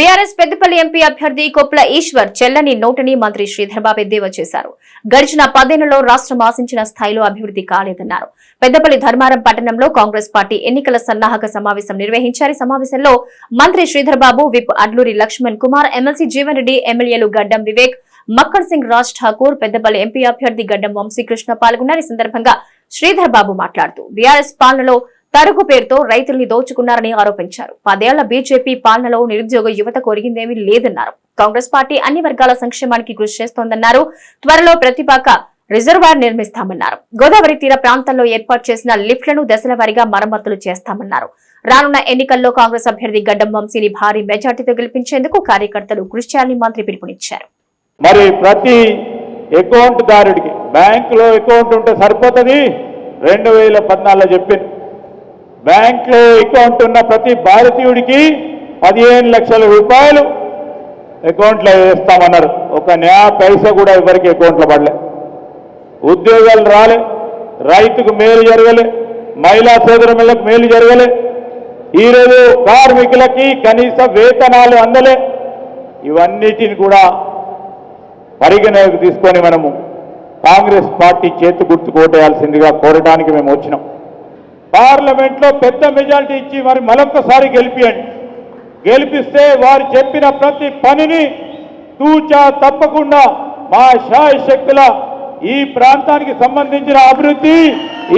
BRS Peddapalli MP అభ్యర్థి కొప్పుల ఈశ్వర్ చెల్లని నోటిని మంత్రి శ్రీధర్బాబు ఎద్దేవా చేశారు. గడిచిన 10 ఏళ్లలో రాష్ట్రం ఆశించిన స్థాయిలో అభివృద్ధి కాలేదన్నారు. పెద్దపల్లి ధర్మారం పట్టణంలో కాంగ్రెస్ పార్టీ ఎన్నికల సన్నాహక సమావేశం నిర్వహించారు. సమావేశంలో మంత్రి శ్రీధర్బాబు, విప్ అడ్లూరి లక్ష్మణ్ కుమార్, ఎమ్మెల్సీ జీవన్ రెడ్డి, ఎమ్మెల్యేలు గడ్డం వివేక్, మక్కర్ సింగ్ రాజ్ ఠాకూర్, పెద్దపల్లి ఎంపీ అభ్యర్థి గడ్డం వంశీకృష్ణ పాల్గొన్నారు. ఈ సందర్భంగా శ్రీధర్బాబు మాట్లాడుతూ బీఆర్ఎస్ పాలనలో తరుగు పేరుతో రైతుల్ని దోచుకున్నారని ఆరోపించారు. 10 ఏళ్ల బీజేపీ పాలనలో నిరుద్యోగ యువతకు ఒరిగిందేమీ లేదన్నారు. కాంగ్రెస్ పార్టీ అన్ని వర్గాల సంక్షేమానికి కృషి చేస్తోందన్నారు. త్వరలో ప్రతిపాక రిజర్వాయర్ నిర్మిస్తామన్నారు. గోదావరి తీర ప్రాంతాల్లో ఏర్పాటు చేసిన లిఫ్ట్లను దశల వారీగా మరమ్మతులు చేస్తామన్నారు. రానున్న ఎన్నికల్లో కాంగ్రెస్ అభ్యర్థి గడ్డం వంశీని భారీ మెజార్టీతో గెలిపించేందుకు కార్యకర్తలు కృషి చేయాలని మంత్రి పిలుపునిచ్చారు. మరి ప్రతి అకౌంట్ దారుడికి బ్యాంకులో అకౌంట్ ఉంటే సరిపోతుంది. 2014లో చెప్పింది, బ్యాంకులో అకౌంట్ ఉన్న ప్రతి భారతీయుడికి 15 లక్షల రూపాయలు అకౌంట్లో వేస్తామన్నారు. ఒక న్యాయ పైసా కూడా ఎవరికి అకౌంట్లో పడలే. ఉద్యోగాలు రాలే, రైతుకు మేలు జరగలే, మహిళా సోదరులకు మేలు జరగలే, ఈరోజు కార్మికులకి కనీస వేతనాలు అందలే. ఇవన్నిటిని కూడా పరిగణలోకి తీసుకొని మనము కాంగ్రెస్ పార్టీ చేతి గుర్తు కోటేయాల్సిందిగా కోరడానికి మేము వచ్చినాం. పార్లమెంట్లో పెద్ద మెజారిటీ ఇచ్చి మరి మరొక్కసారి గెలిపియండి. గెలిపిస్తే వారు చెప్పిన ప్రతి పనిని తూచా తప్పకుండా మా శాయశక్తుల ఈ ప్రాంతానికి సంబంధించిన అభివృద్ధి,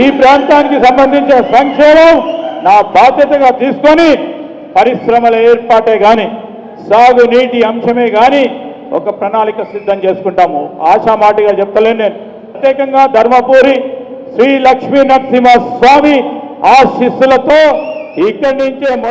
ఈ ప్రాంతానికి సంబంధించిన సంక్షేమం నా బాధ్యతగా తీసుకొని పరిశ్రమల ఏర్పాటే కానీ, సాగునీటి అంశమే కానీ ఒక ప్రణాళిక సిద్ధం చేసుకుంటాము. ఆశామాటిగా చెప్తలేను నేను. ప్రత్యేకంగా ధర్మపురి శ్రీ లక్ష్మీ నరసింహ స్వామి ఆశీస్సులతో ఇక్కడి నుంచే